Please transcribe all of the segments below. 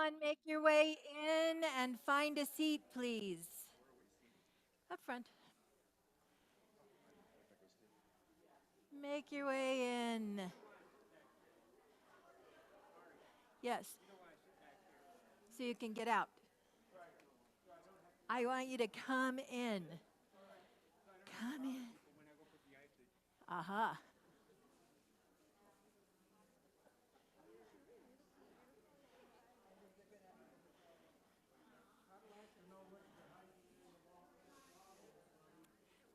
on, make your way in and find a seat, please. Up front. Make your way in. Yes. So you can get out. I want you to come in. Come in. Aha.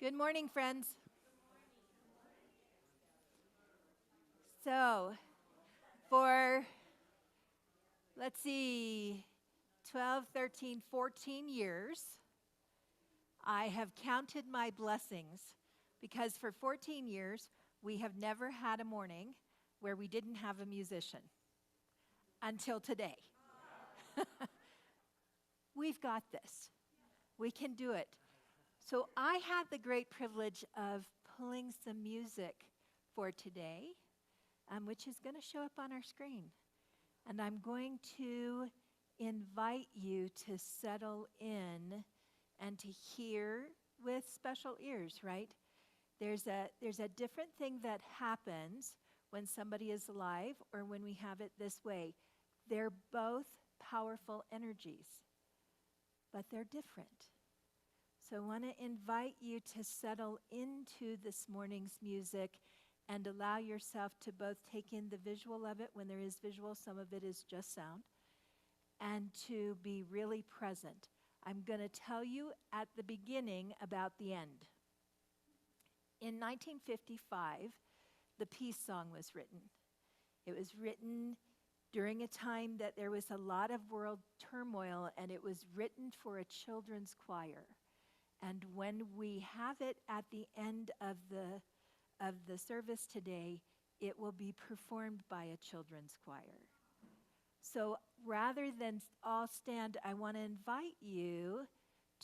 Good morning, friends. So, for, let's see, 12, 13, 14 years, I have counted my blessings because for 14 years, we have never had a morning where we didn't have a musician until today. We've got this. We can do it. So I had the great privilege of pulling some music for today, which is going to show up on our screen. And I'm going to invite you to settle in and to hear with special ears, right? There's a different thing that happens when somebody is alive or when we have it this way. They're both powerful energies, but they're different. So I want to invite you to settle into this morning's music and allow yourself to both take in the visual of it when there is visual, some of it is just sound, and to be really present. I'm going to tell you at the beginning about the end. In 1955, the peace song was written. It was written during a time that there was a lot of world turmoil, and it was written for a children's choir. And when we have it at the end of the service today, it will be performed by a children's choir. So rather than all stand, I want to invite you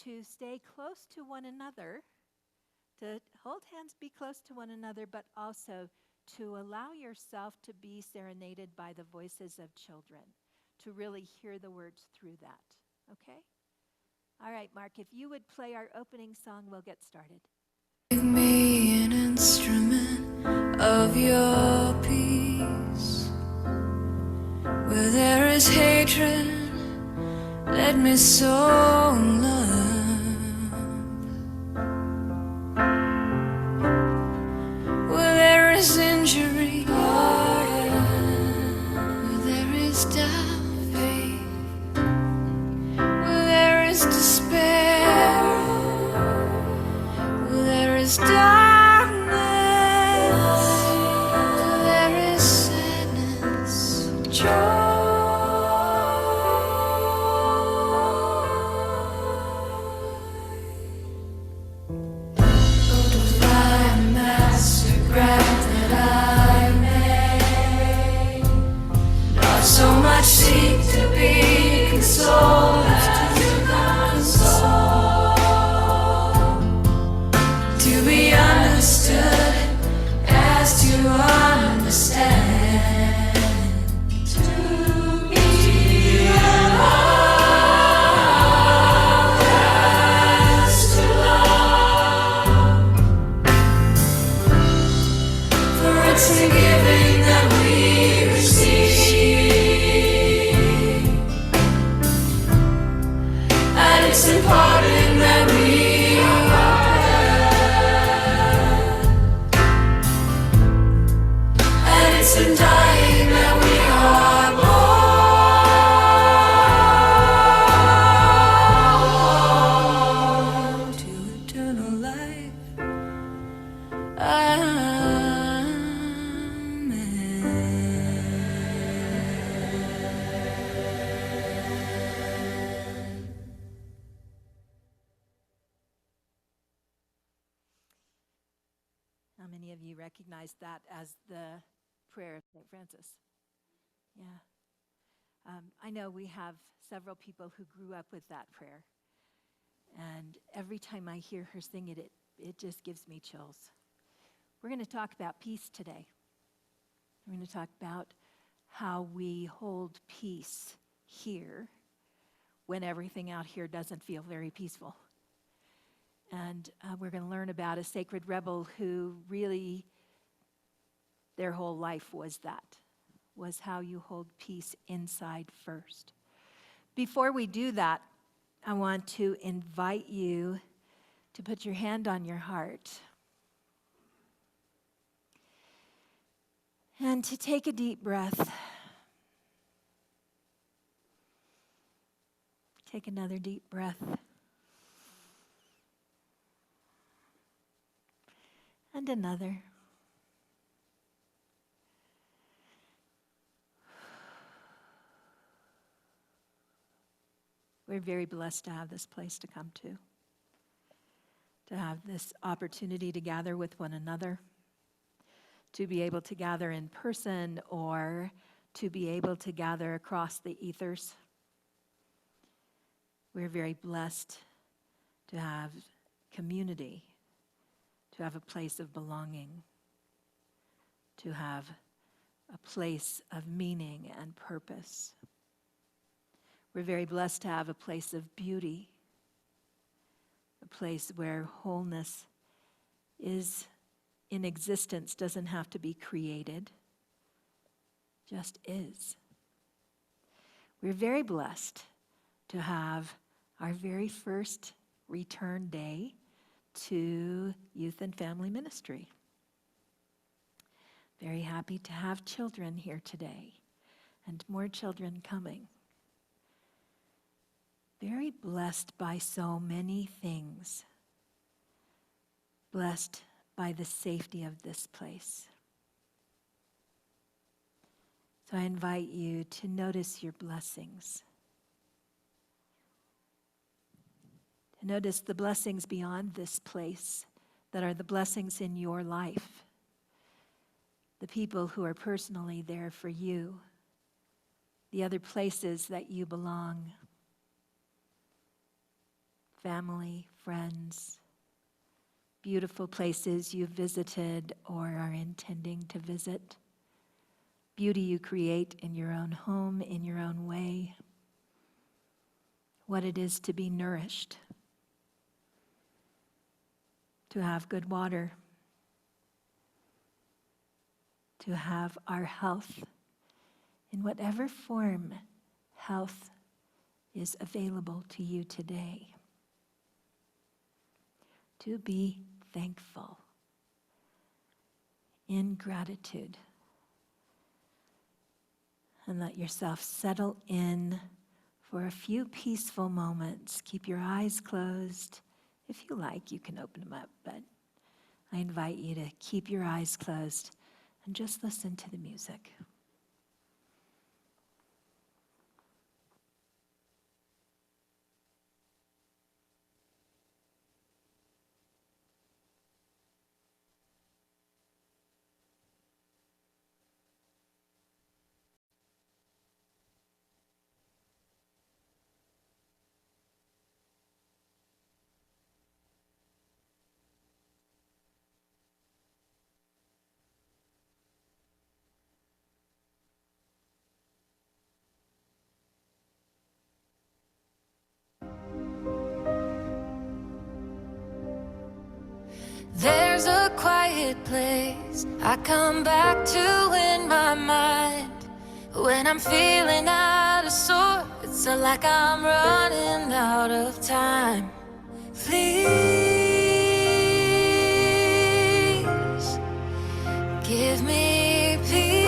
to stay close to one another, to hold hands, be close to one another, but also to allow yourself to be serenaded by the voices of children, to really hear the words through that, okay? All right, Mark, if you would play our opening song, we'll get started. Make me an instrument of your peace. Where there is hatred, let me sow love. Where there is injury, where there is doubt, faith. Where there is despair, where there is darkness, where there is sadness, joy. So much seek to be consoled as to console, to be understood as to understand, to be loved as to love, for it's the giving that we receive. It's in parting that we are, and it's in dying that we are born to eternal life. Amen. How many of you recognize that as the prayer of St. Francis? Yeah. I know we have several people who grew up with that prayer. And every time I hear her sing it, it just gives me chills. We're going to talk about peace today. We're going to talk about how we hold peace here when everything out here doesn't feel very peaceful. And we're going to learn about a sacred rebel who really, their whole life was how you hold peace inside first. Before we do that, I want to invite you to put your hand on your heart and to take a deep breath. Take another deep breath. And another. We're very blessed to have this place to come to have this opportunity to gather with one another, to be able to gather in person or to be able to gather across the ethers. We're very blessed to have community, to have a place of belonging, to have a place of meaning and purpose. We're very blessed to have a place of beauty, a place where wholeness is in existence, doesn't have to be created, just is. We're very blessed to have our very first return day to youth and family ministry. Very happy to have children here today and more children coming. Very blessed by so many things. Blessed by the safety of this place. So I invite you to notice your blessings. To notice the blessings beyond this place that are the blessings in your life. The people who are personally there for you. The other places that you belong. Family, friends, beautiful places you've visited or are intending to visit. Beauty you create in your own home, in your own way. What it is to be nourished. To have good water. To have our health in whatever form health is available to you today. To be thankful in gratitude. And let yourself settle in for a few peaceful moments. Keep your eyes closed. If you like, you can open them up, but I invite you to keep your eyes closed and just listen to the music. There's a quiet place I come back to in my mind when I'm feeling out of sorts, or like I'm running out of time. Please give me peace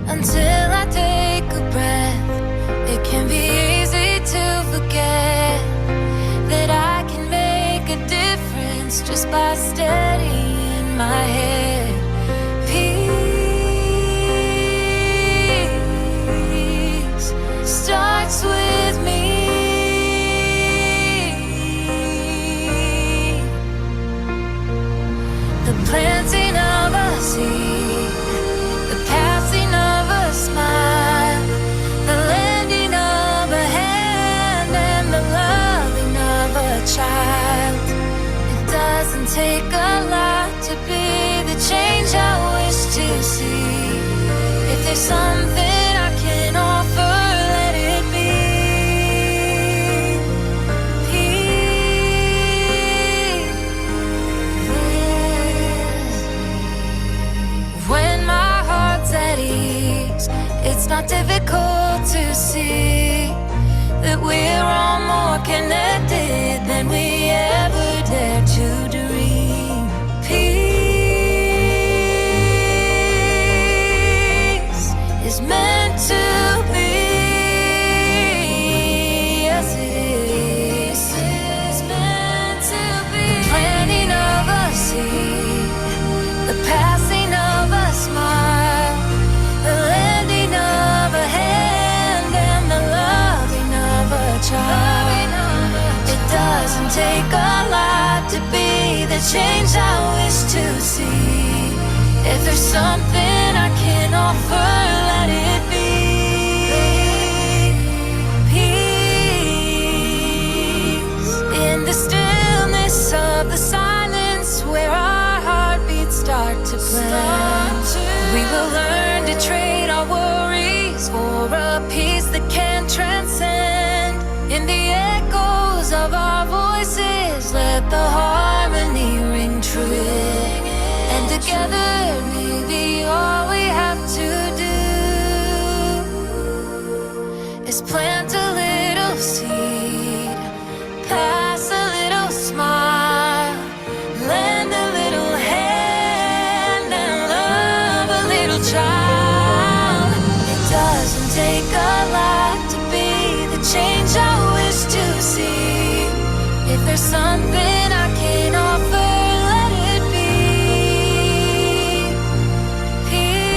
until I take a breath. It can be easy to forget that I can make a difference just by steadying my head. Peace starts with me. The planting of a seed, the passing of a smile, the lending of a hand, and the loving of a child. It doesn't take a lot to be the change I wish to see. If there's something I It's not difficult to see that we're all more connected than we ever dared to dream. Peace is meant to be. Yes, it is. It's meant to be. The planting of a seed, the passing of a smile, the lending of a hand, and the loving of a child. It doesn't take a lot to be the change I wish to see. If there's something I can offer, let it be peace. In the stillness of the silence, where our heartbeats start to blend, we will learn to trade our worries for a peace that can transcend. In the echoes of our voices, let the harmony ring true. And together, maybe all we have to do is plant a little seed, pass a little smile, lend a little hand, and love a little child. It doesn't take a lot to be the change I wish to see. If there's something I can offer, let it be peace.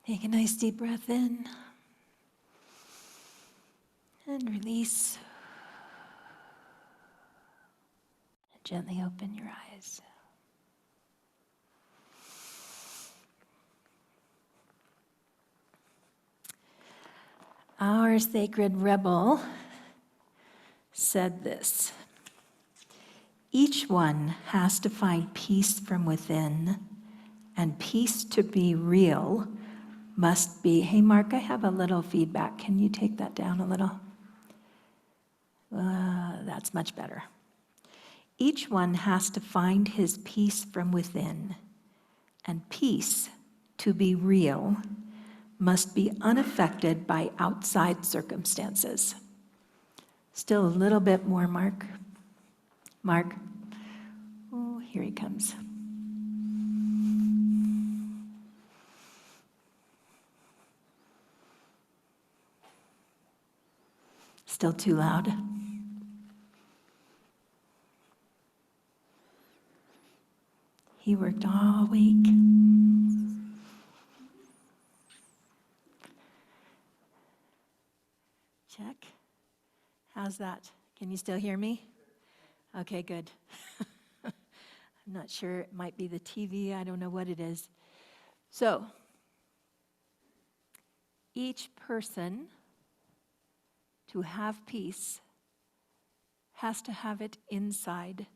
Take a nice deep breath in and release. Gently open your eyes. Our sacred rebel said this: each one has to find peace from within, and peace to be real must be. Hey, Mark, I have a little feedback. Can you take that down a little? That's much better. Each one has to find his peace from within, and peace to be real must be unaffected by outside circumstances. Still a little bit more, Mark. Mark. Oh, here he comes. Still too loud. He worked all week. Check. How's that? Can you still hear me? Okay, good. I'm not sure. It might be the TV. I don't know what it is. So, each person, to have peace, has to have it inside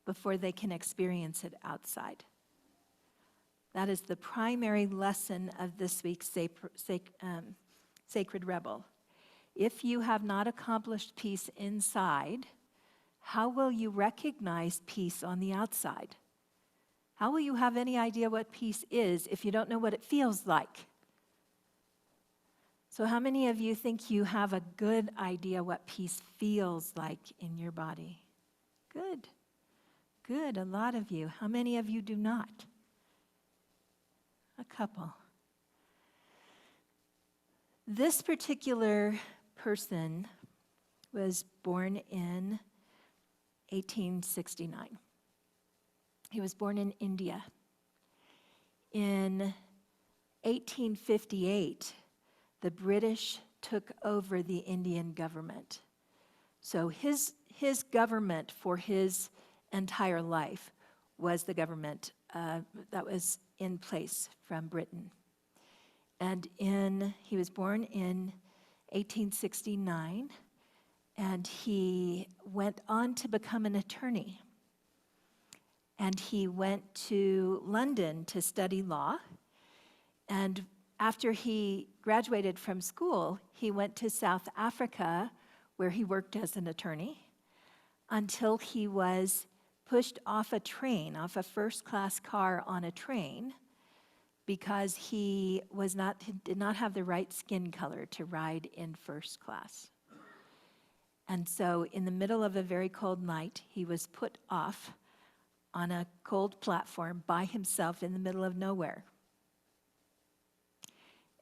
before they can experience it outside. That is the primary lesson of this week's Sacred Rebel. If you have not accomplished peace inside, how will you recognize peace on the outside? How will you have any idea what peace is if you don't know what it feels like? So how many of you think you have a good idea what peace feels like in your body? Good. Good, a lot of you. How many of you do not? A couple. This particular person was born in 1869. He was born in India. In 1858, the British took over the Indian government. So his government for his entire life was the government that was in place from Britain. And he was born in 1869, and he went on to become an attorney. And he went to London to study law. And after he graduated from school, he went to South Africa, where he worked as an attorney. until he was pushed off a train, off a first-class car on a train, because he did not have the right skin color to ride in first class. And so in the middle of a very cold night, he was put off on a cold platform by himself in the middle of nowhere.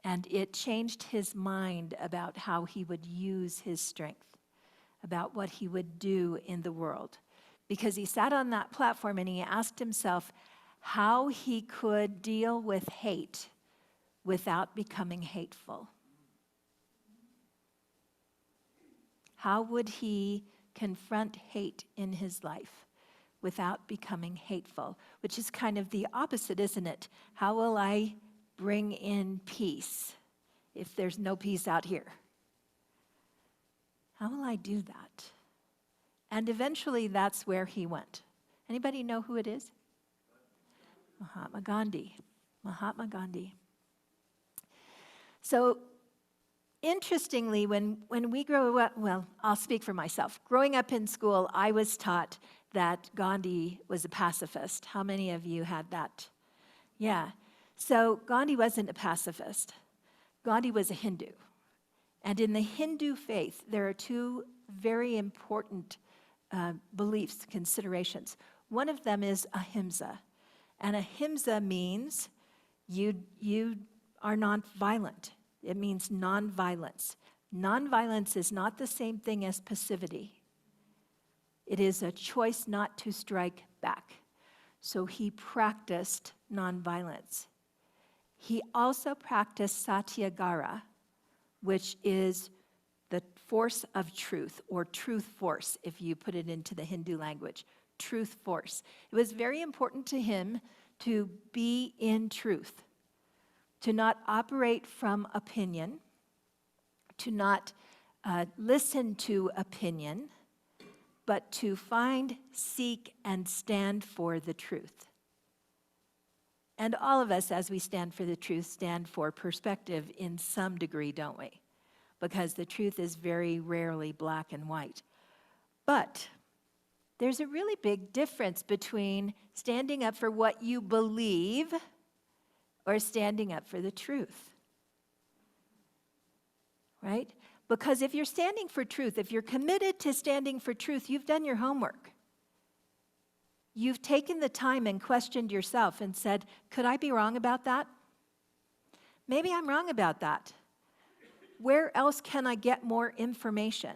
And it changed his mind about how he would use his strength, about what he would do in the world. Because he sat on that platform and he asked himself how he could deal with hate without becoming hateful. How would he confront hate in his life without becoming hateful? Which is kind of the opposite, isn't it? How will I bring in peace if there's no peace out here? How will I do that? And eventually that's where he went. Anybody know who it is? Mahatma Gandhi. Mahatma Gandhi. So, interestingly, when we grow up, well, I'll speak for myself. Growing up in school, I was taught that Gandhi was a pacifist. How many of you had that? Yeah. So Gandhi wasn't a pacifist. Gandhi was a Hindu. And in the Hindu faith, there are two very important beliefs, considerations. One of them is ahimsa. And ahimsa means you are nonviolent. It means nonviolence. Nonviolence is not the same thing as passivity. It is a choice not to strike back. So he practiced nonviolence. He also practiced satyagraha, which is the force of truth, or truth force, if you put it into the Hindu language. Truth force. It was very important to him to be in truth, to not operate from opinion, to not listen to opinion, but to find, seek, and stand for the truth. And all of us, as we stand for the truth, stand for perspective in some degree, don't we? Because the truth is very rarely black and white. But there's a really big difference between standing up for what you believe or standing up for the truth. Right? Because if you're standing for truth, if you're committed to standing for truth, you've done your homework. You've taken the time and questioned yourself and said, could I be wrong about that? Maybe I'm wrong about that. Where else can I get more information?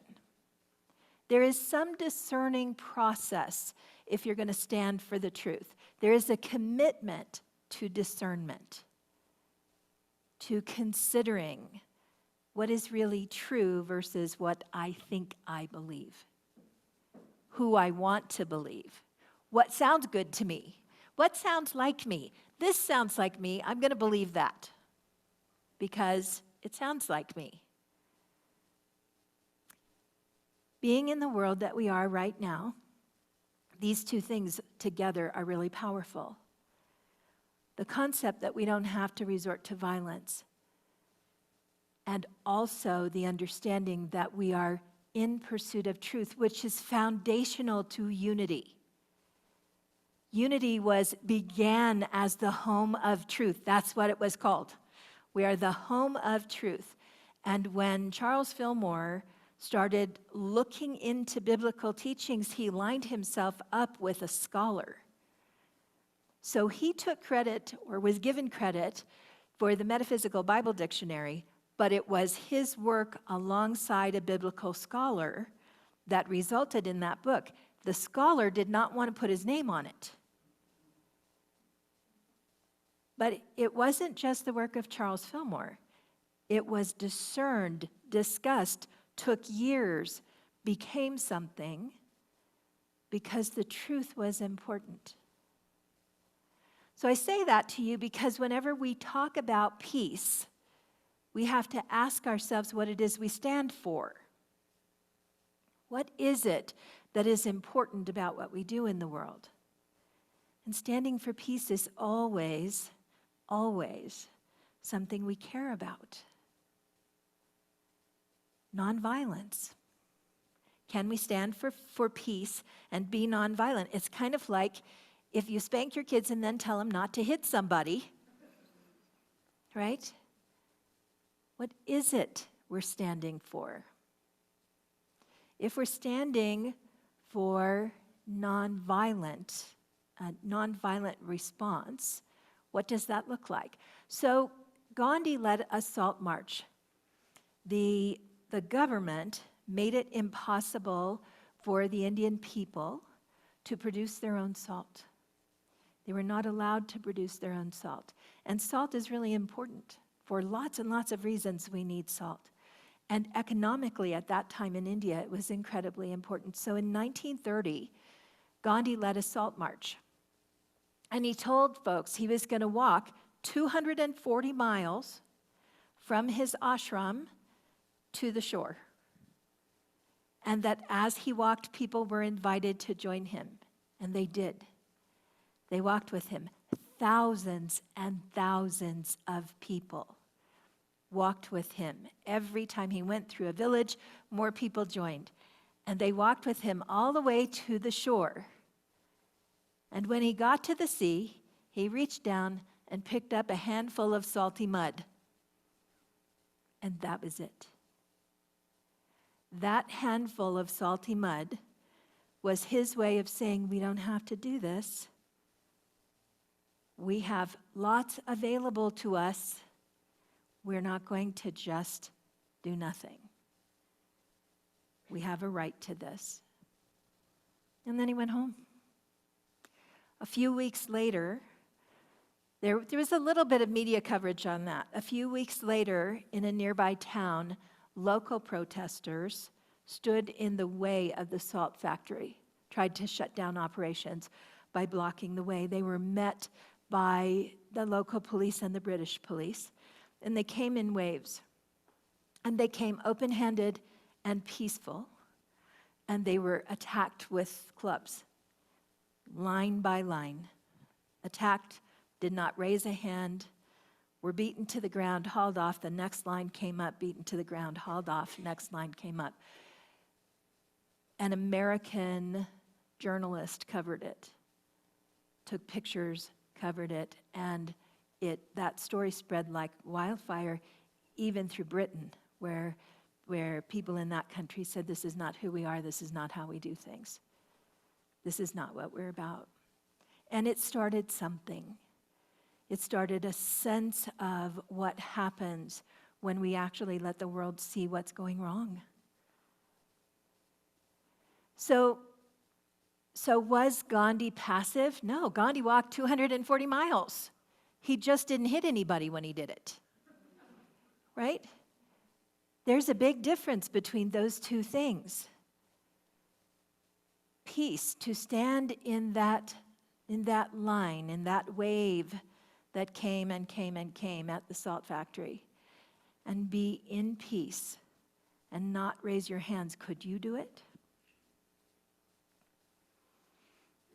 There is some discerning process if you're going to stand for the truth. There is a commitment to discernment, to considering what is really true versus what I think I believe, who I want to believe, what sounds good to me, what sounds like me. This sounds like me, I'm going to believe that because it sounds like me. Being in the world that we are right now, these two things together are really powerful. The concept that we don't have to resort to violence, and also the understanding that we are in pursuit of truth, which is foundational to unity. Unity began as the home of truth. That's what it was called. We are the home of truth. And when Charles Fillmore started looking into biblical teachings, he lined himself up with a scholar. So he took credit, or was given credit, for the Metaphysical Bible Dictionary, but it was his work alongside a biblical scholar that resulted in that book. The scholar did not want to put his name on it. But it wasn't just the work of Charles Fillmore. It was discerned, discussed, took years, became something, because the truth was important. So I say that to you because whenever we talk about peace, we have to ask ourselves what it is we stand for. What is it that is important about what we do in the world? And standing for peace is always, always something we care about. Nonviolence. Can we stand for peace and be nonviolent? It's kind of like if you spank your kids and then tell them not to hit somebody, right? What is it we're standing for? If we're standing for nonviolent response, what does that look like? So Gandhi led a salt march. The government made it impossible for the Indian people to produce their own salt. They were not allowed to produce their own salt. And salt is really important. For lots and lots of reasons, we need salt. And economically, at that time in India, it was incredibly important. So in 1930, Gandhi led a salt march. And he told folks he was going to walk 240 miles from his ashram to the shore. And that as he walked, people were invited to join him. And they did. They walked with him. Thousands and thousands of people walked with him. Every time he went through a village, more people joined. And they walked with him all the way to the shore. And when he got to the sea, he reached down and picked up a handful of salty mud. And that was it. That handful of salty mud was his way of saying, we don't have to do this. We have lots available to us. We're not going to just do nothing. We have a right to this. And then he went home. A few weeks later, there was a little bit of media coverage on that. A few weeks later, in a nearby town, local protesters stood in the way of the salt factory, tried to shut down operations by blocking the way. They were met by the local police and the British police, and they came in waves. And they came open-handed and peaceful, and they were attacked with clubs, line by line. Attacked, did not raise a hand, were beaten to the ground, hauled off. The next line came up, beaten to the ground, hauled off. Next line came up. An American journalist covered it, took pictures, covered it, and that story spread like wildfire, even through Britain, where people in that country said, this is not who we are, this is not how we do things. This is not what we're about. And it started something. It started a sense of what happens when we actually let the world see what's going wrong. So was Gandhi passive? No, Gandhi walked 240 miles. He just didn't hit anybody when he did it. Right? There's a big difference between those two things. Peace, to stand in that line, in that wave that came and came and came at the salt factory, and be in peace and not raise your hands. Could you do it?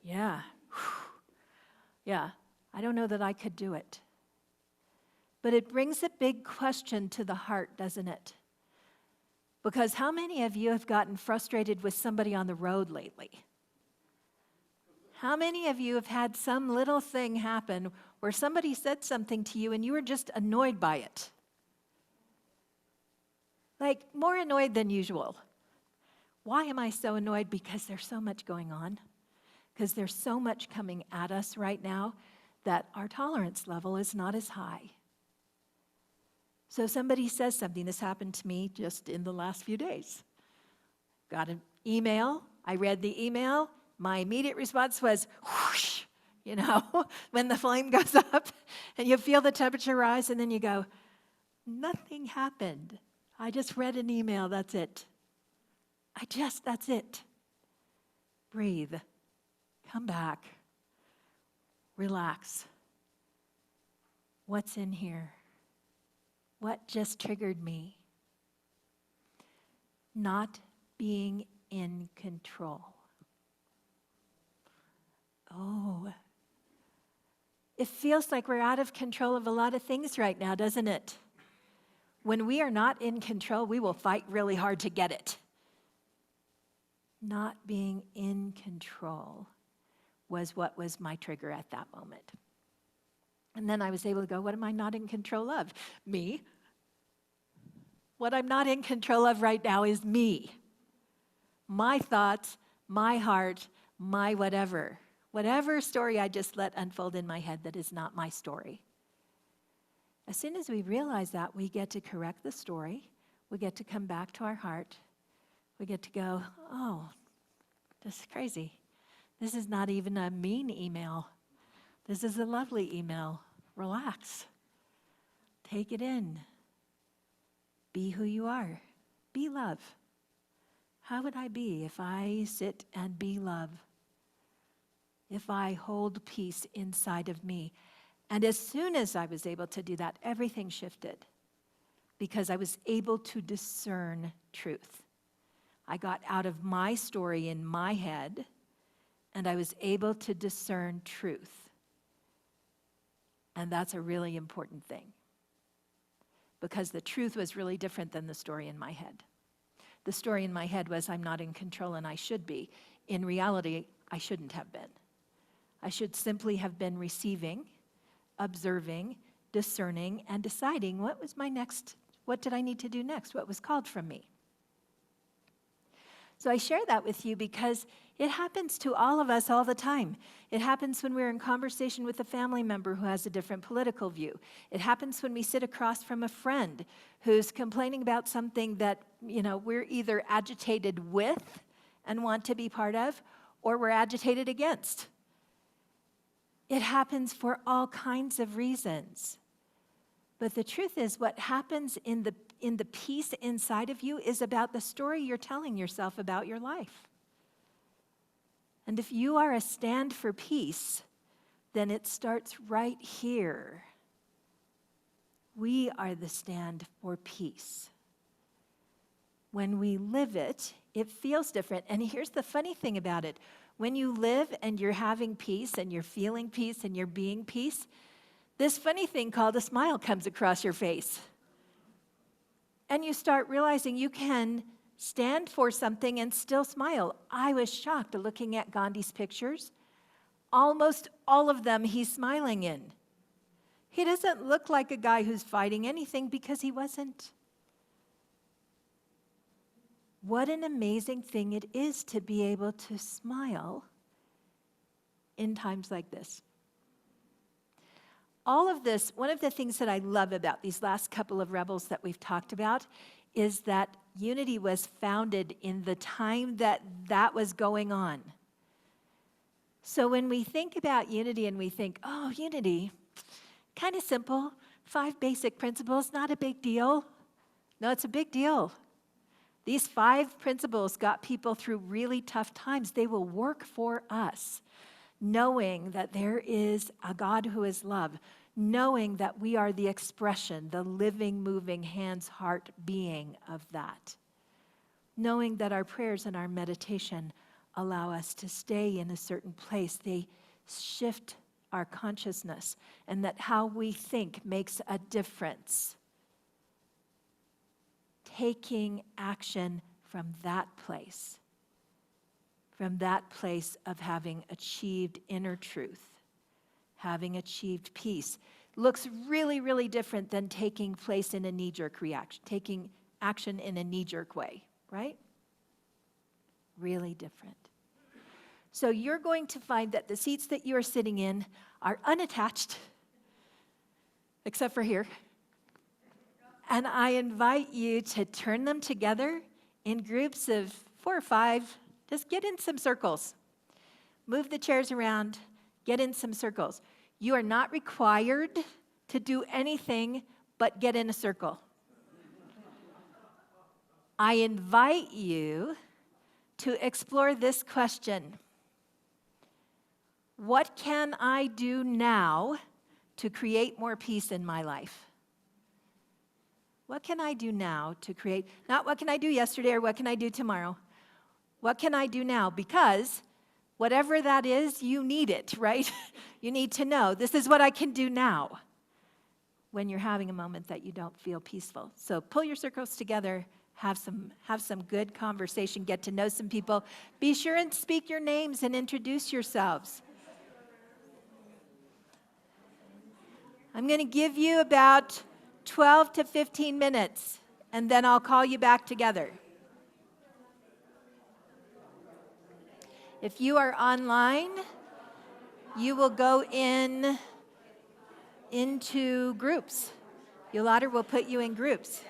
Yeah. Yeah. I don't know that I could do it. But it brings a big question to the heart, doesn't it? Because how many of you have gotten frustrated with somebody on the road lately? How many of you have had some little thing happen where somebody said something to you and you were just annoyed by it? Like, more annoyed than usual. Why am I so annoyed? Because there's so much going on. Because there's so much coming at us right now that our tolerance level is not as high. So somebody says something. This happened to me just in the last few days. Got an email. I read the email. My immediate response was, whoosh, when the flame goes up and you feel the temperature rise, and then you go, nothing happened. I just read an email, that's it. That's it. Breathe. Come back. Relax. What's in here? What just triggered me? Not being in control. Oh, it feels like we're out of control of a lot of things right now, doesn't it? When we are not in control, we will fight really hard to get it. not being in control was what was my trigger at that moment. And then I was able to go, what am I not in control of? Me. What I'm not in control of right now is me. My thoughts, my heart, my whatever. Whatever story I just let unfold in my head that is not my story. As soon as we realize that, we get to correct the story. We get to come back to our heart. We get to go, oh, this is crazy. This is not even a mean email. This is a lovely email. Relax. Take it in. Be who you are. Be love. How would I be if I sit and be love? If I hold peace inside of me? And as soon as I was able to do that, everything shifted because I was able to discern truth. I got out of my story in my head and I was able to discern truth. And that's a really important thing because the truth was really different than the story in my head. The story in my head was I'm not in control and I should be. In reality, I shouldn't have been. I should simply have been receiving, observing, discerning, and deciding what did I need to do next, what was called from me. So I share that with you because it happens to all of us all the time. It happens when we're in conversation with a family member who has a different political view. It happens when we sit across from a friend who's complaining about something that, we're either agitated with and want to be part of, or we're agitated against. It happens for all kinds of reasons. But the truth is, what happens in the peace inside of you is about the story you're telling yourself about your life. And if you are a stand for peace, then it starts right here. We are the stand for peace. When we live it, it feels different. And here's the funny thing about it. When you live and you're having peace and you're feeling peace and you're being peace, this funny thing called a smile comes across your face. And you start realizing you can stand for something and still smile. I was shocked looking at Gandhi's pictures. Almost all of them he's smiling in. He doesn't look like a guy who's fighting anything because he wasn't. What an amazing thing it is to be able to smile in times like this. All of this, one of the things that I love about these last couple of rebels that we've talked about is that unity was founded in the time that was going on. So when we think about unity and we think, oh, unity, kind of simple, 5 basic principles, not a big deal. No, it's a big deal. These 5 principles got people through really tough times. They will work for us, knowing that there is a God who is love, knowing that we are the expression, the living, moving, hands, heart being of that, knowing that our prayers and our meditation allow us to stay in a certain place. They shift our consciousness, and that how we think makes a difference. Taking action from that place of having achieved inner truth, having achieved peace, looks really, really different than taking place in a knee-jerk reaction, taking action in a knee-jerk way, right? Really different. So you're going to find that the seats that you are sitting in are unattached, except for here. And I invite you to turn them together in groups of 4 or 5. Just get in some circles. Move the chairs around. Get in some circles. You are not required to do anything but get in a circle. I invite you to explore this question. What can I do now to create more peace in my life? What can I do now to create, not what can I do yesterday or what can I do tomorrow? What can I do now? Because whatever that is, you need it, right? You need to know, this is what I can do now when you're having a moment that you don't feel peaceful. So pull your circles together have some good conversation, get to know some people. Be sure and speak your names and introduce yourselves. I'm going to give you about 12 to 15 minutes, and then I'll call you back together. If you are online, you will go into groups. Yolanda will put you in groups.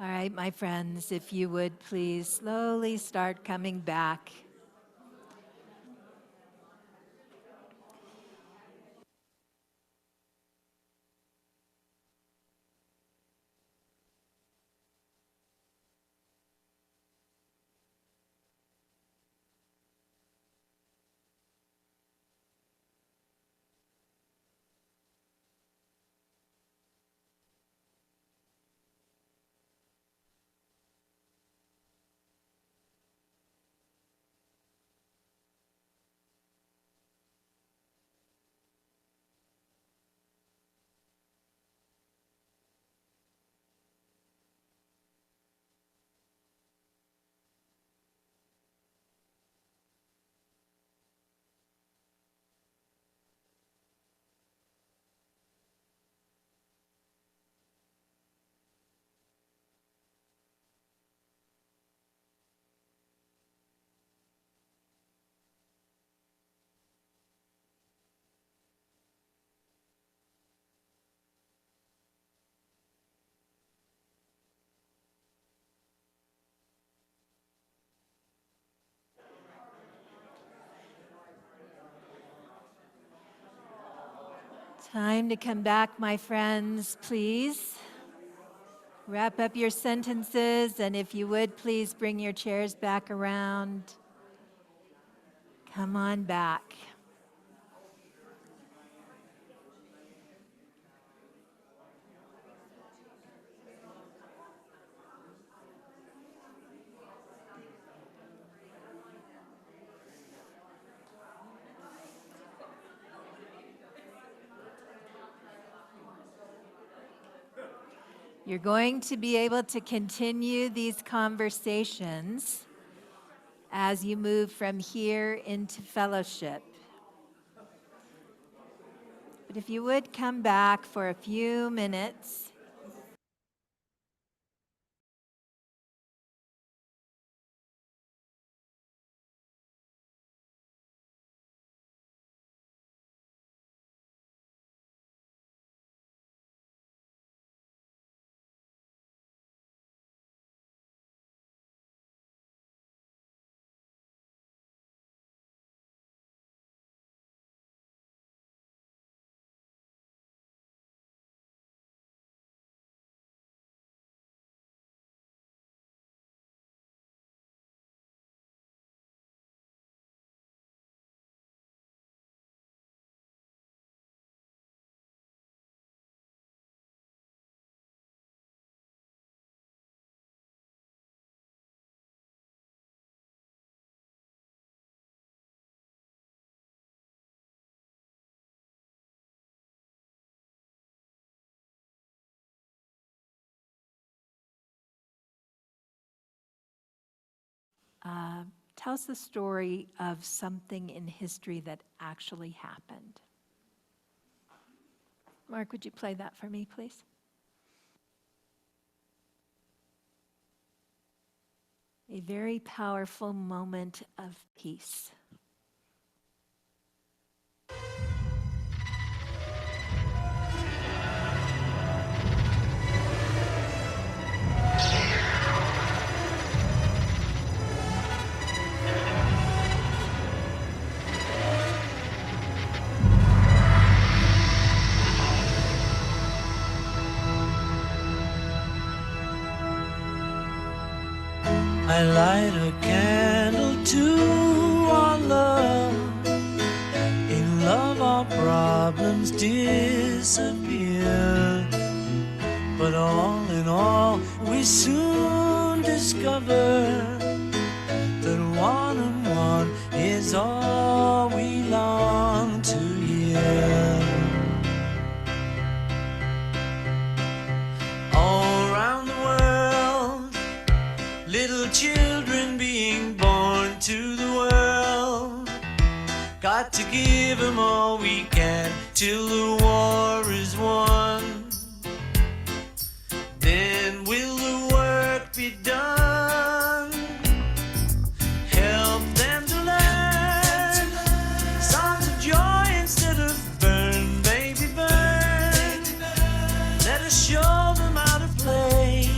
All right, my friends, if you would please slowly start coming back. Time to come back, my friends, please. Wrap up your sentences, and if you would, please bring your chairs back around. Come on back. You're going to be able to continue these conversations as you move from here into fellowship. But if you would come back for a few minutes. Tell us the story of something in history that actually happened. Mark, would you play that for me, please? A very powerful moment of peace. I light a candle to our love. In love our problems disappear. But all in all we soon discover that one and one is all we long to hear. All around the world, little children being born to the world. Got to give them all we can till the war is won. Then will the work be done? Help them to learn songs of joy instead of burn, baby, burn. Let us show them how to play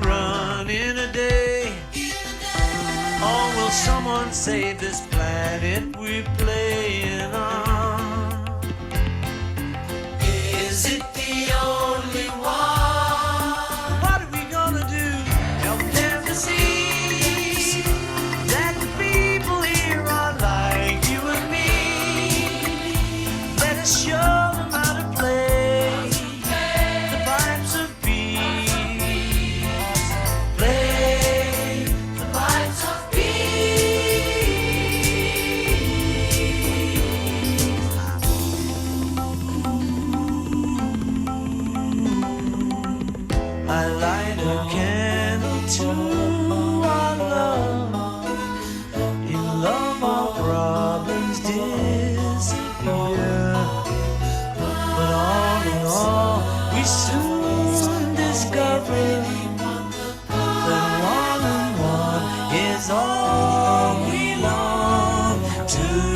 run in a day? Or will someone save this planet we're playing on? Is it the only one? What are we gonna do? Help them to see that the people here are like you and me. Let us show them how to play the pipes of peace. Play the pipes of peace. I light a candle to our love. In love our problems disappear. But all in all, we soon discover that one and one is all we long to hear.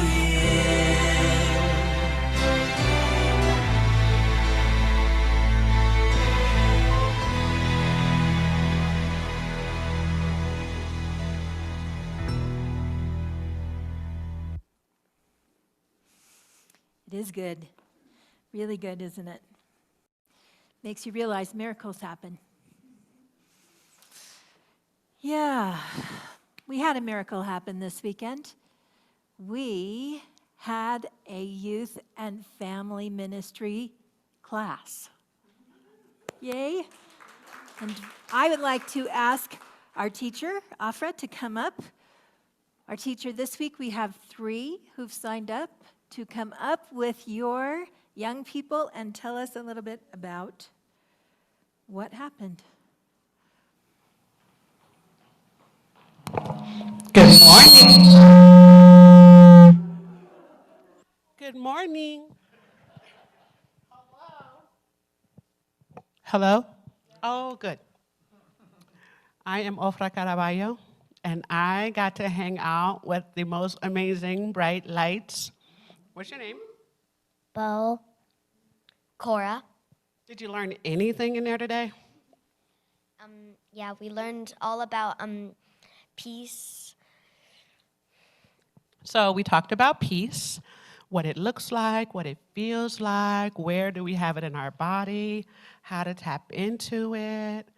It is good. Really good, isn't it? Makes you realize miracles happen. Yeah, we had a miracle happen this weekend. We had a youth and family ministry class. Yay. And I would like to ask our teacher, Afra, to come up. Our teacher this week, we have 3 who've signed up to come up with your young people and tell us a little bit about what happened. Good morning. Good morning. Hello? Oh, good. I am Ofra Caraballo, and I got to hang out with the most amazing bright lights. What's your name? Bo, Cora. Did you learn anything in there today? Yeah, we learned all about peace. So we talked about peace, what it looks like, what it feels like, where do we have it in our body, how to tap into it,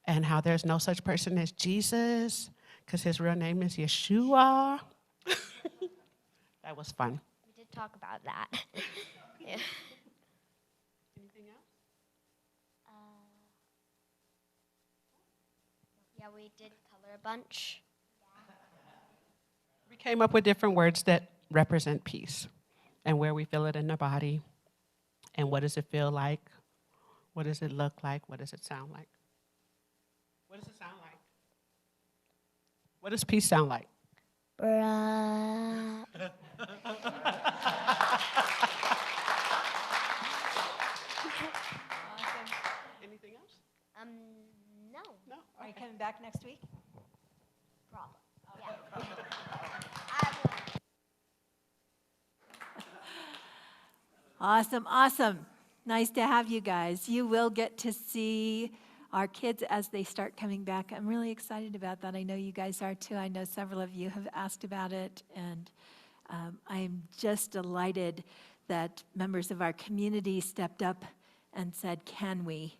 and how there's no such person as Jesus, because his real name is Yeshua. That was fun. We did talk about that. Yeah. Anything else? Yeah, we did color a bunch. We came up with different words that represent peace and where we feel it in the body and what does it feel like, what does it look like, what does it sound like. What does it sound like? What does peace sound like? Bruh. Anything else? No. No? Are you coming back next week? Problem. Yeah. Awesome, awesome. Nice to have you guys. You will get to see our kids as they start coming back. I'm really excited about that. I know you guys are too. I know several of you have asked about it, and I'm just delighted that members of our community stepped up and said, can we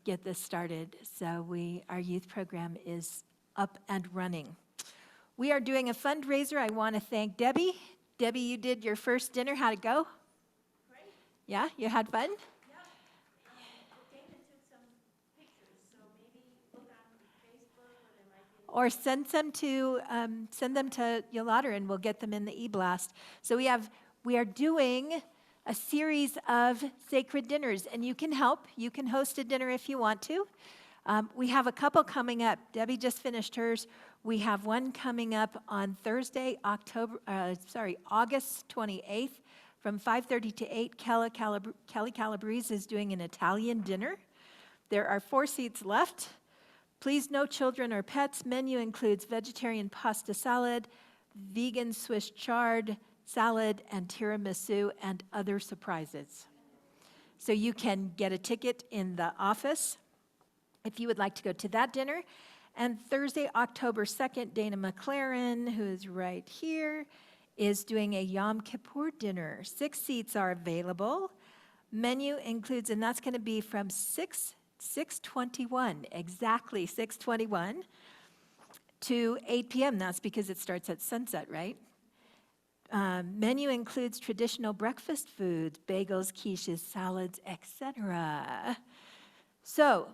get this started? So our youth program is up and running. We are doing a fundraiser. I want to thank Debbie. Debbie, you did your first dinner. How'd it go? Great. Yeah, you had fun? Yeah. David took some pictures, so maybe look on Facebook or there might be. Or send them to Yolanda and we'll get them in the e-blast. So we are doing a series of sacred dinners, and you can help. You can host a dinner if you want to. We have a couple coming up. Debbie just finished hers. We have one coming up on Thursday, August 28th from 5:30 to 8. Kelly Calabrese is doing an Italian dinner. There are 4 seats left. Please, no children or pets. Menu includes vegetarian pasta salad, vegan Swiss chard salad, and tiramisu, and other surprises. So you can get a ticket in the office if you would like to go to that dinner. And Thursday, October 2nd, Dana McLaren, who is right here, is doing a Yom Kippur dinner. 6 seats are available. Menu includes, and that's going to be from 6:21, exactly 6:21 to 8 p.m. That's because it starts at sunset, right? Menu includes traditional breakfast foods, bagels, quiches, salads, etc. So,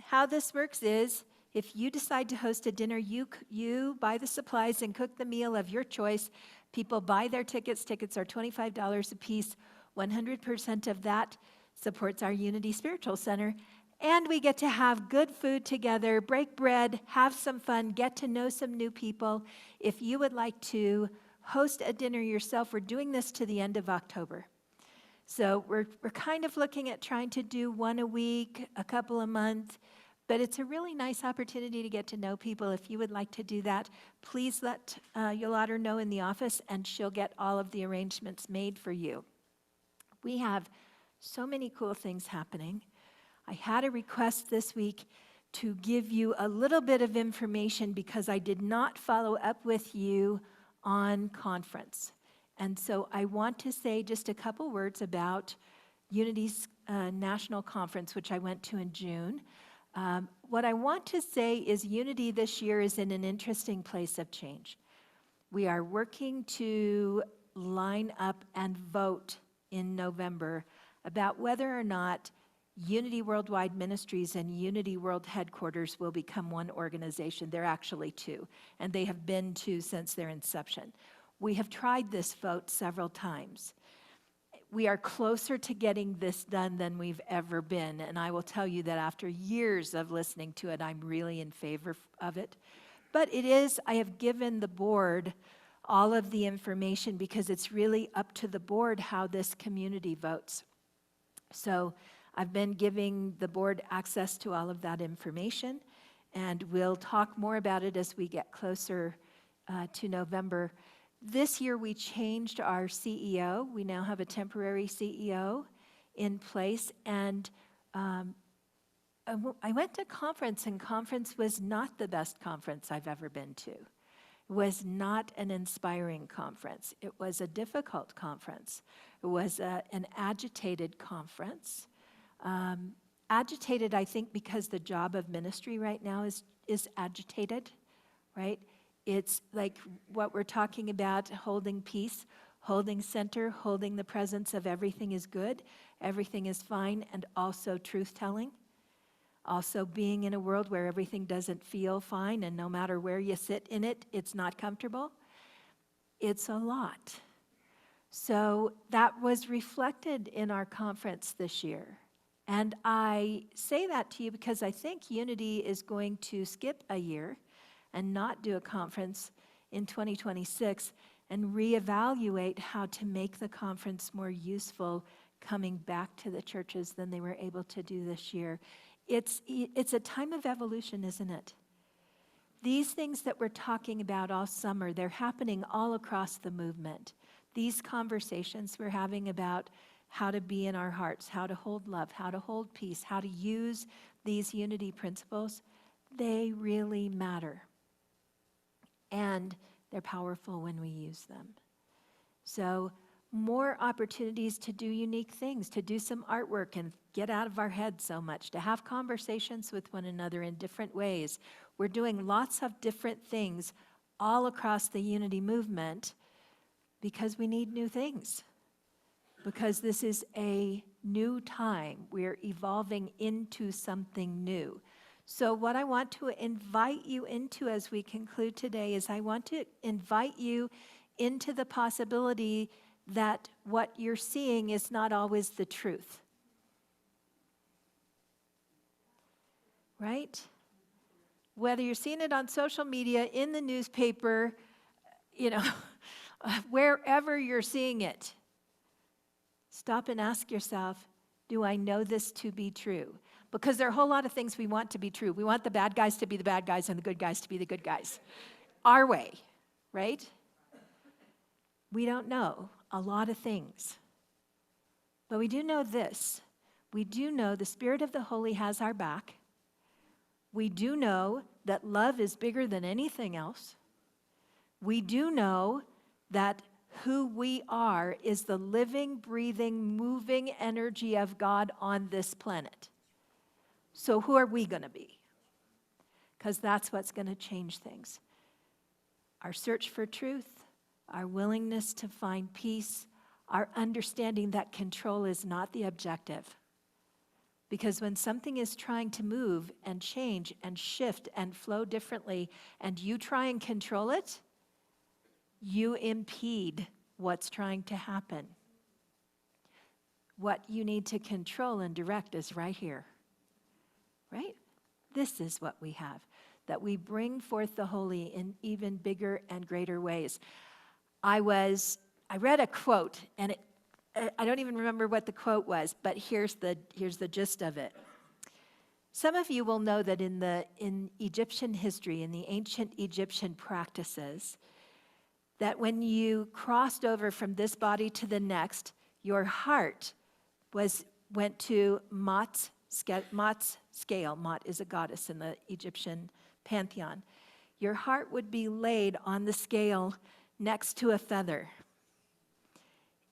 how this works is, if you decide to host a dinner, you buy the supplies and cook the meal of your choice. People buy their tickets. Tickets are $25 a piece. 100% of that supports our Unity Spiritual Center. And we get to have good food together, break bread, have some fun, get to know some new people. If you would like to host a dinner yourself, we're doing this to the end of October. So we're kind of looking at trying to do one a week, a couple a month, but it's a really nice opportunity to get to know people. If you would like to do that, please let Yolanda know in the office, and she'll get all of the arrangements made for you. We have so many cool things happening. I had a request this week to give you a little bit of information because I did not follow up with you on conference. And so I want to say just a couple words about Unity's national conference, which I went to in June. What I want to say is Unity this year is in an interesting place of change. We are working to line up and vote in November about whether or not Unity Worldwide Ministries and Unity World Headquarters will become one organization. They're actually two, and they have been two since their inception. We have tried this vote several times. We are closer to getting this done than we've ever been, and I will tell you that after years of listening to it, I'm really in favor of it. But I have given the board all of the information because it's really up to the board how this community votes. So I've been giving the board access to all of that information, and we'll talk more about it as we get closer to November. This year we changed our CEO. We now have a temporary CEO in place, and I went to conference, and conference was not the best conference I've ever been to. It was not an inspiring conference. It was a difficult conference. It was an agitated conference. Agitated, I think, because the job of ministry right now is agitated, right? It's like what we're talking about, holding peace, holding center, holding the presence of everything is good, everything is fine, and also truth-telling. Also being in a world where everything doesn't feel fine, and no matter where you sit in it, it's not comfortable. It's a lot. So that was reflected in our conference this year. And I say that to you because I think Unity is going to skip a year and not do a conference in 2026 and reevaluate how to make the conference more useful coming back to the churches than they were able to do this year. It's a time of evolution, isn't it? These things that we're talking about all summer, they're happening all across the movement. These conversations we're having about how to be in our hearts, how to hold love, how to hold peace, how to use these unity principles, they really matter. And they're powerful when we use them. So more opportunities to do unique things, to do some artwork and get out of our heads so much, to have conversations with one another in different ways. We're doing lots of different things all across the unity movement because we need new things. Because this is a new time. We're evolving into something new. So what I want to invite you into as we conclude today is I want to invite you into the possibility that what you're seeing is not always the truth. Right? Whether you're seeing it on social media, in the newspaper, wherever you're seeing it, stop and ask yourself, do I know this to be true? Because there are a whole lot of things we want to be true. We want the bad guys to be the bad guys and the good guys to be the good guys. Our way, right? We don't know a lot of things. But we do know this. We do know the Spirit of the Holy has our back. We do know that love is bigger than anything else. We do know that who we are is the living, breathing, moving energy of God on this planet. So who are we going to be? Because that's what's going to change things. Our search for truth, our willingness to find peace, our understanding that control is not the objective. Because when something is trying to move and change and shift and flow differently, and you try and control it, you impede what's trying to happen. What you need to control and direct is right here. Right? This is what we have, that we bring forth the holy in even bigger and greater ways. I read a quote, and I don't even remember what the quote was, but here's the gist of it. Some of you will know that in Egyptian history, in the ancient Egyptian practices, that when you crossed over from this body to the next, your heart went to Ma'at's scale. Ma'at is a goddess in the Egyptian pantheon. Your heart would be laid on the scale next to a feather.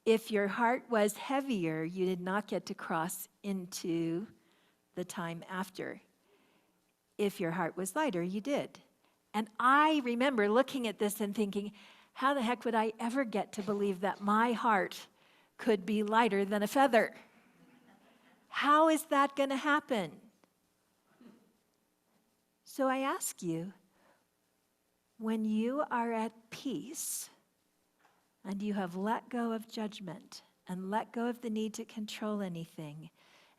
If your heart was heavier, you did not get to cross into the time after. If your heart was lighter, you did. And I remember looking at this and thinking, how the heck would I ever get to believe that my heart could be lighter than a feather? How is that going to happen? So I ask you, when you are at peace and you have let go of judgment and let go of the need to control anything,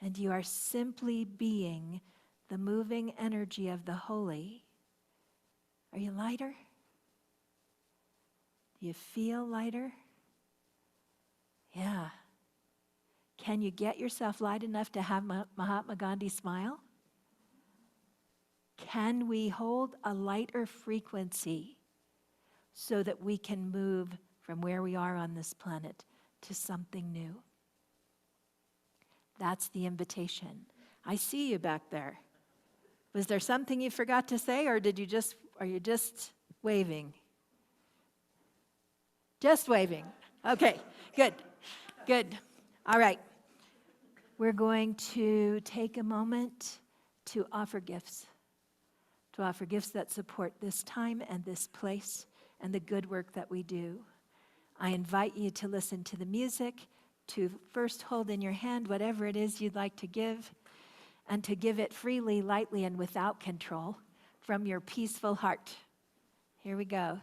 and you are simply being the moving energy of the holy, are you lighter? Do you feel lighter? Yeah. Can you get yourself light enough to have Mahatma Gandhi smile? Can we hold a lighter frequency so that we can move from where we are on this planet to something new? That's the invitation. I see you back there. Was there something you forgot to say, or are you just waving? Just waving. Okay, good. All right. We're going to take a moment to offer gifts that support this time and this place and the good work that we do. I invite you to listen to the music, to first hold in your hand whatever it is you'd like to give, and to give it freely, lightly, and without control from your peaceful heart. Here we go.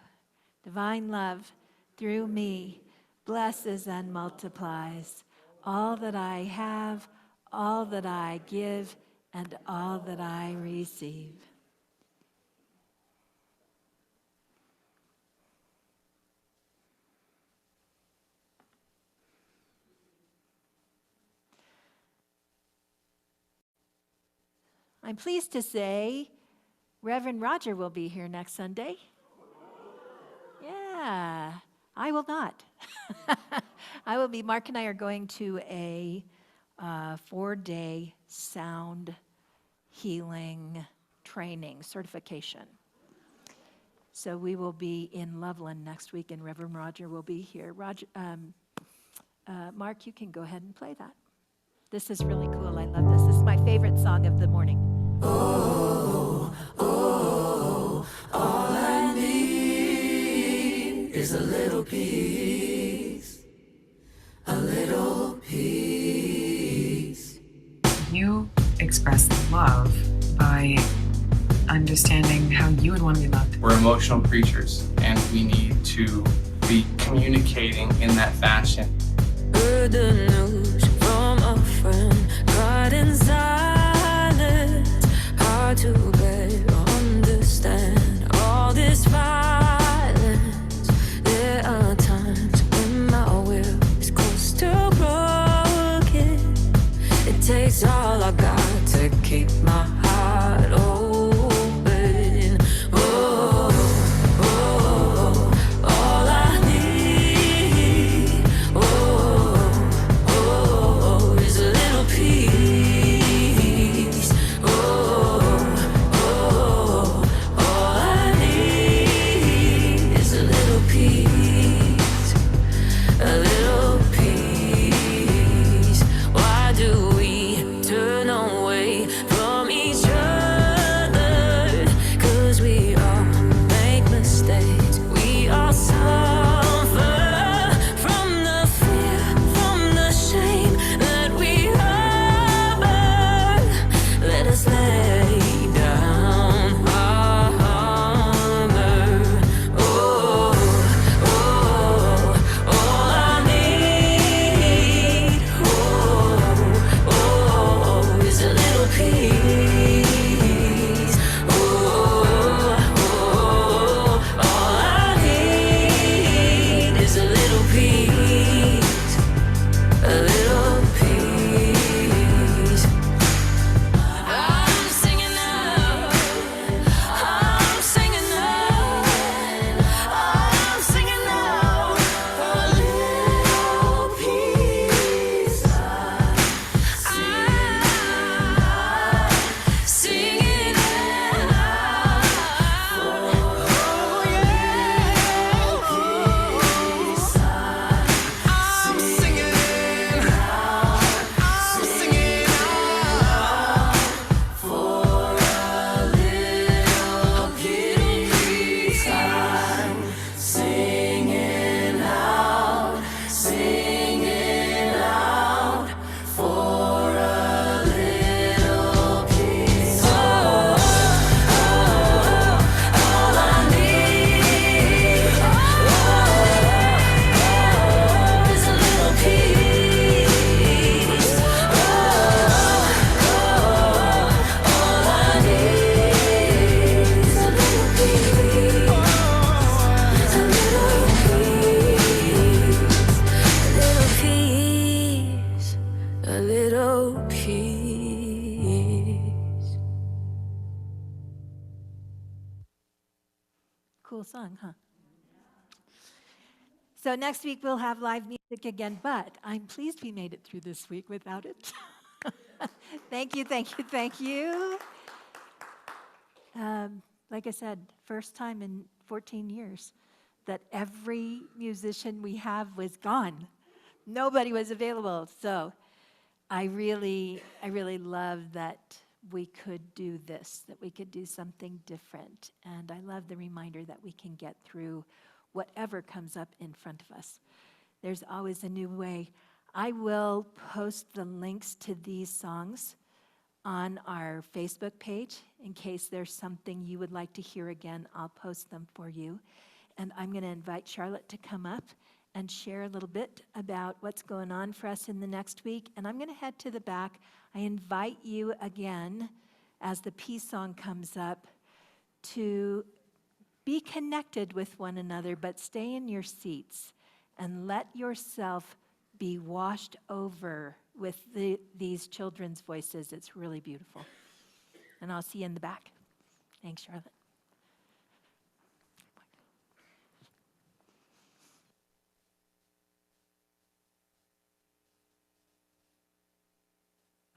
Divine love, through me, blesses and multiplies all that I have, all that I give, and all that I receive. I'm pleased to say Reverend Roger will be here next Sunday. Yeah, I will not. Mark and I are going to a 4-day sound healing training certification. So we will be in Loveland next week, and Reverend Roger will be here. Mark, you can go ahead and play that. This is really cool. I love this. This is my favorite song of the morning. Oh, all I need is a little peace, a little peace. You express love by understanding how you would want to be loved. We're emotional creatures, and we need to be communicating in that fashion. Heard the news from a friend, cried in silence. Hard to bear, understand all this violence. There are times when my will is close to broken. It takes all I got to keep my heart open. Oh, all I need. Oh, is a little peace. Oh, Cool song, huh? So next week we'll have live music again, but I'm pleased we made it through this week without it. Thank you, thank you, thank you. Like I said, first time in 14 years that every musician we have was gone. Nobody was available. So I really love that we could do this, that we could do something different. And I love the reminder that we can get through whatever comes up in front of us. There's always a new way. I will post the links to these songs on our Facebook page. In case there's something you would like to hear again, I'll post them for you. And I'm going to invite Charlotte to come up and share a little bit about what's going on for us in the next week. And I'm going to head to the back. I invite you again, as the peace song comes up, to be connected with one another, but stay in your seats and let yourself be washed over with these children's voices. It's really beautiful. And I'll see you in the back. Thanks, Charlotte.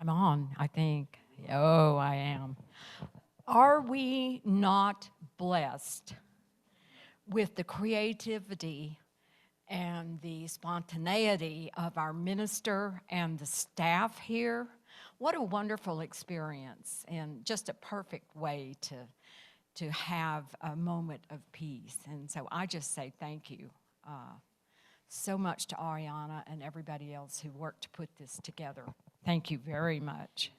I'm on, I think. Oh, I am. Are we not blessed with the creativity and the spontaneity of our minister and the staff here? What a wonderful experience, and just a perfect way to have a moment of peace. And so I just say thank you so much to Ariana and everybody else who worked to put this together. Thank you very much.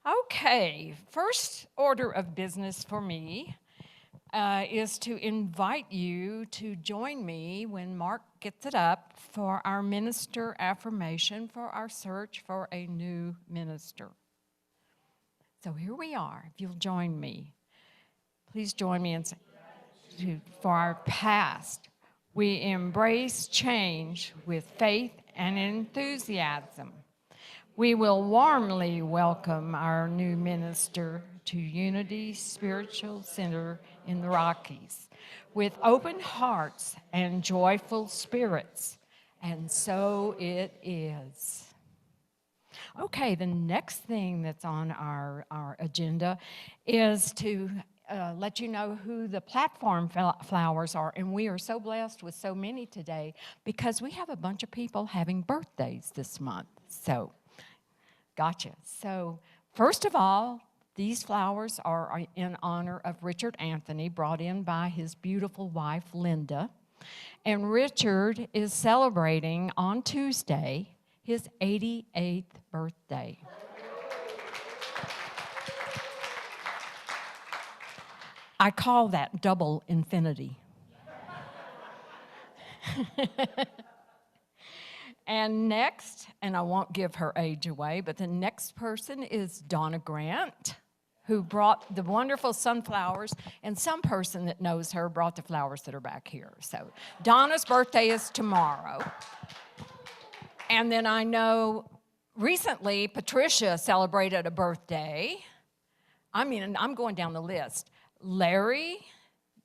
Okay, first order of business for me is to invite you to join me when Mark gets it up for our minister affirmation for our search for a new minister. So here we are. If you'll join me, please join me in for our past. We embrace change with faith and enthusiasm. We will warmly welcome our new minister to Unity Spiritual Center in the Rockies with open hearts and joyful spirits. And so it is. Okay, the next thing that's on our agenda is to let you know who the platform flowers are. And we are so blessed with so many today because we have a bunch of people having birthdays this month. So, gotcha. So, first of all, these flowers are in honor of Richard Anthony, brought in by his beautiful wife, Linda. And Richard is celebrating on Tuesday his 88th birthday. I call that double infinity. And next, and I won't give her age away, but the next person is Donna Grant, who brought the wonderful sunflowers, and some person that knows her brought the flowers that are back here. So Donna's birthday is tomorrow. And then I know recently Patricia celebrated a birthday. I mean, I'm going down the list. Larry,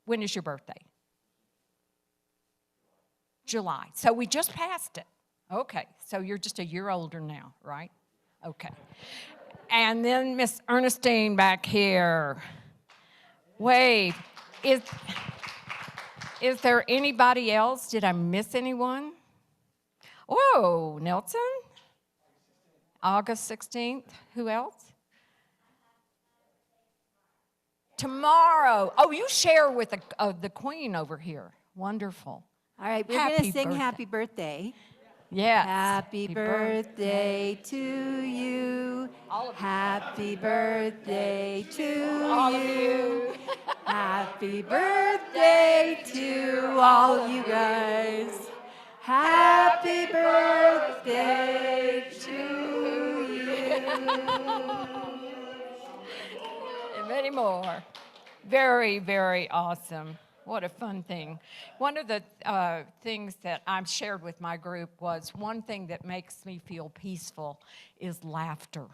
when is your birthday? July. So we just passed it. Okay, so you're just a year older now, right? Okay. And then Miss Ernestine back here. Wait, is there anybody else? Did I miss anyone? Whoa, Nelson? August 16th. Who else? Tomorrow. Oh, you share with the queen over here. Wonderful. All right, we're going to sing happy birthday. Yes. Happy birthday to you. Happy birthday to all of you. Happy birthday to all you guys. Happy birthday to you. And many more. Very, very awesome. What a fun thing. One of the things that I've shared with my group was one thing that makes me feel peaceful is laughter.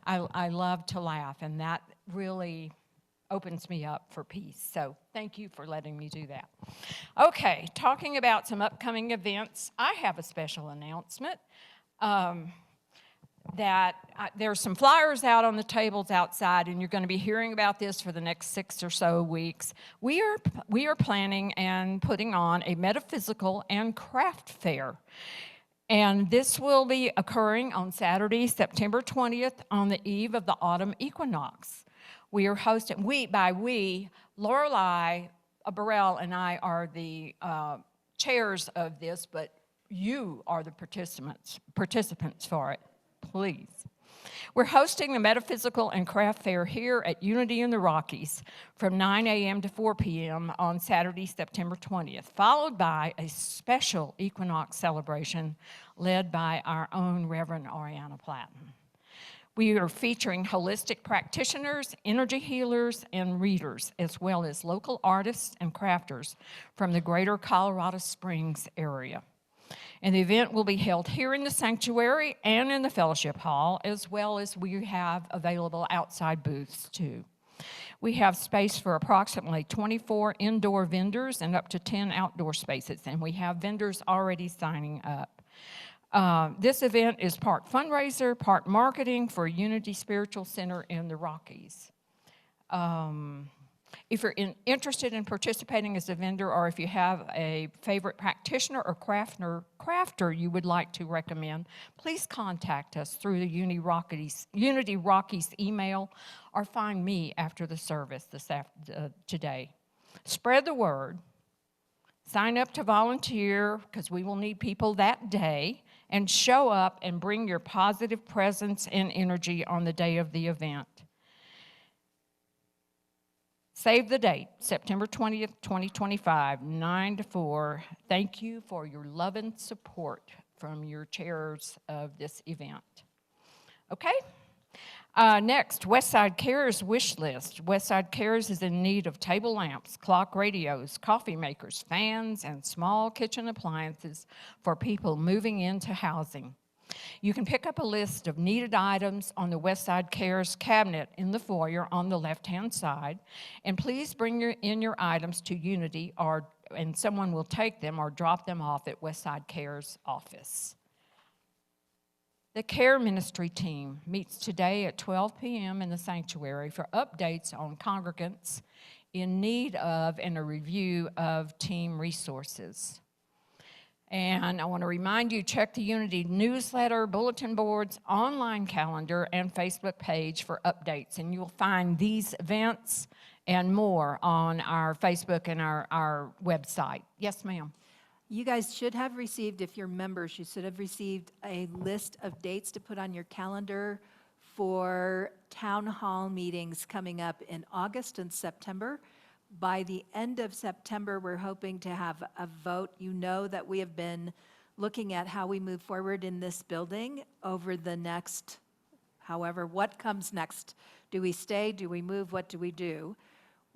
I love to laugh, and that really opens me up for peace. So thank you for letting me do that. Okay, talking about some upcoming events, I have a special announcement. There's some flyers out on the tables outside, and you're going to be hearing about this for the next 6 or so weeks. We are planning and putting on a metaphysical and craft fair. And this will be occurring on Saturday, September 20th, on the eve of the autumn equinox. We are hosting, Lorelei Burrell and I are the chairs of this, but you are the participants for it. Please. We're hosting the Metaphysical and Craft Fair here at Unity in the Rockies from 9 a.m. to 4 p.m. on Saturday, September 20th, followed by a special equinox celebration led by our own Reverend Ariana Platten. We are featuring holistic practitioners, energy healers, and readers, as well as local artists and crafters from the greater Colorado Springs area. And the event will be held here in the sanctuary and in the fellowship hall, as well as we have available outside booths too. We have space for approximately 24 indoor vendors and up to 10 outdoor spaces, and we have vendors already signing up. This event is part fundraiser, part marketing for Unity Spiritual Center in the Rockies. If you're interested in participating as a vendor, or if you have a favorite practitioner or crafter you would like to recommend, please contact us through the Unity Rockies email, or find me after the service today. Spread the word. Sign up to volunteer, because we will need people that day, and show up and bring your positive presence and energy on the day of the event. Save the date, September 20th, 2025, 9 to 4. Thank you for your love and support from your chairs of this event. Okay? Next, Westside Cares wish list. Westside Cares is in need of table lamps, clock radios, coffee makers, fans, and small kitchen appliances for people moving into housing. You can pick up a list of needed items on the Westside Cares cabinet in the foyer on the left-hand side, and please bring your items to Unity, and someone will take them or drop them off at Westside Cares office. The Care Ministry team meets today at 12 p.m. in the sanctuary for updates on congregants in need of and a review of team resources. And I want to remind you, check the Unity newsletter, bulletin boards, online calendar, and Facebook page for updates. And you'll find these events and more on our Facebook and our website. Yes, ma'am. You guys should have received, if you're members, you should have received a list of dates to put on your calendar for town hall meetings coming up in August and September. By the end of September, we're hoping to have a vote. You know that we have been looking at how we move forward in this building over the next, however, what comes next? Do we stay? Do we move? What do we do?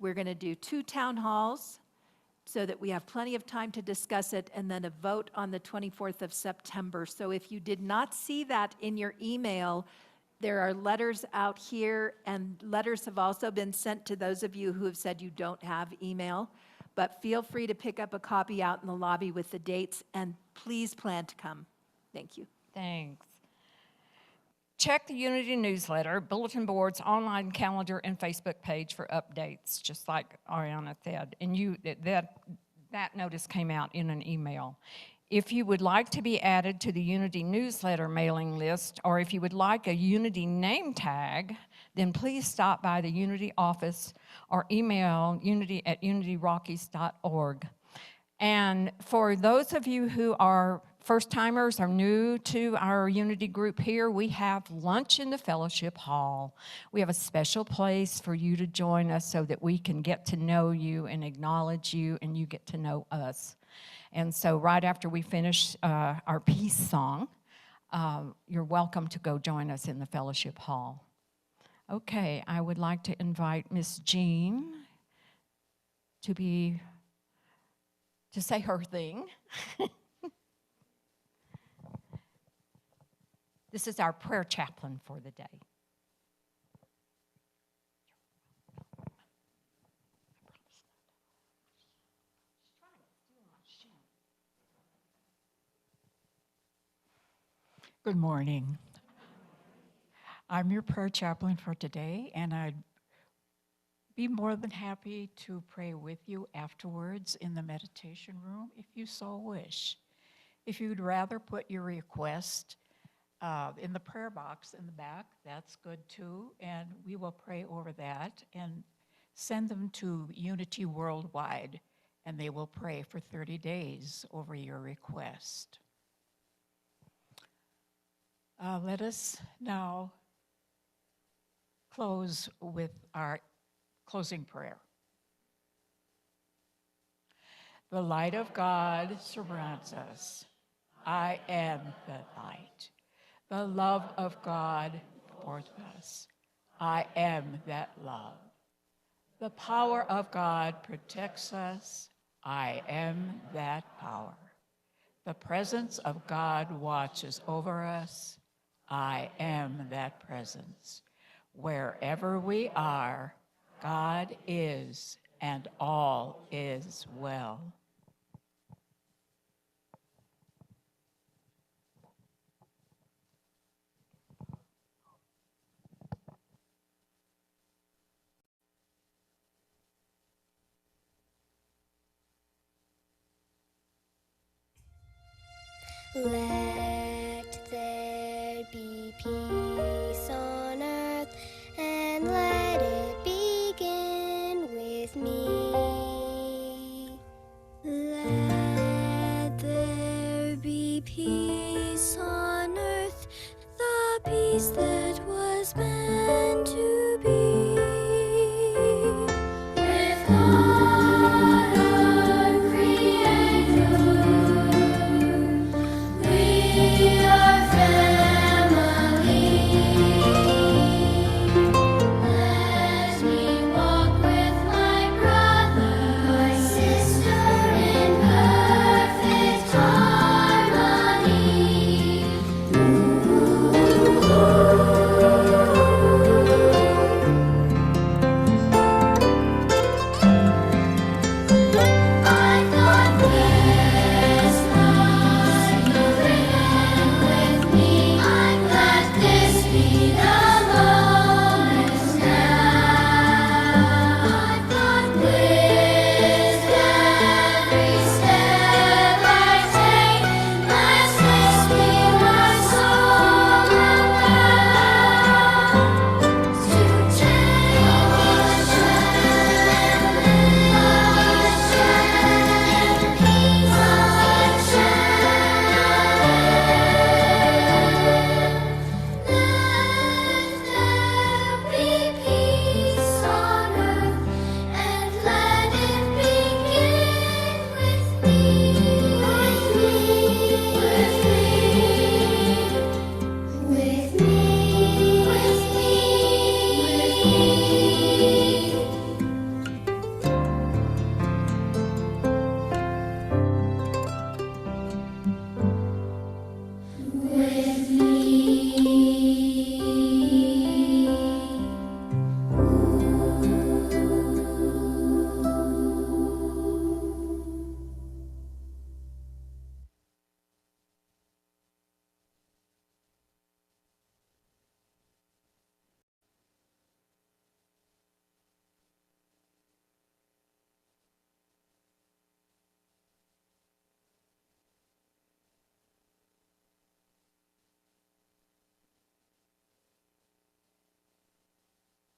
We're going to do 2 town halls so that we have plenty of time to discuss it, and then a vote on the 24th of September. So if you did not see that in your email, there are letters out here, and letters have also been sent to those of you who have said you don't have email. But feel free to pick up a copy out in the lobby with the dates, and please plan to come. Thank you. Thanks. Check the Unity newsletter, bulletin boards, online calendar, and Facebook page for updates, just like Ariana said. And that notice came out in an email. If you would like to be added to the Unity newsletter mailing list, or if you would like a Unity name tag, then please stop by the Unity office or email unity@unityrockies.org. And for those of you who are first-timers or new to our Unity group here, we have lunch in the fellowship hall. We have a special place for you to join us so that we can get to know you and acknowledge you, and you get to know us. And so right after we finish our peace song, you're welcome to go join us in the fellowship hall. Okay, I would like to invite Miss Jean to say her thing. This is our prayer chaplain for the day. Good morning. I'm your prayer chaplain for today, and I'd be more than happy to pray with you afterwards in the meditation room if you so wish. If you'd rather put your request in the prayer box in the back, that's good too, and we will pray over that and send them to Unity Worldwide, and they will pray for 30 days over your request. Let us now close with our closing prayer. The light of God surrounds us. I am that light. The love of God pours us. I am that love. The power of God protects us. I am that power. The presence of God watches over us. I am that presence. Wherever we are, God is, and all is well. Let there be peace on earth, and let it begin with me. Let there be peace on earth, the peace that was meant to be. With God.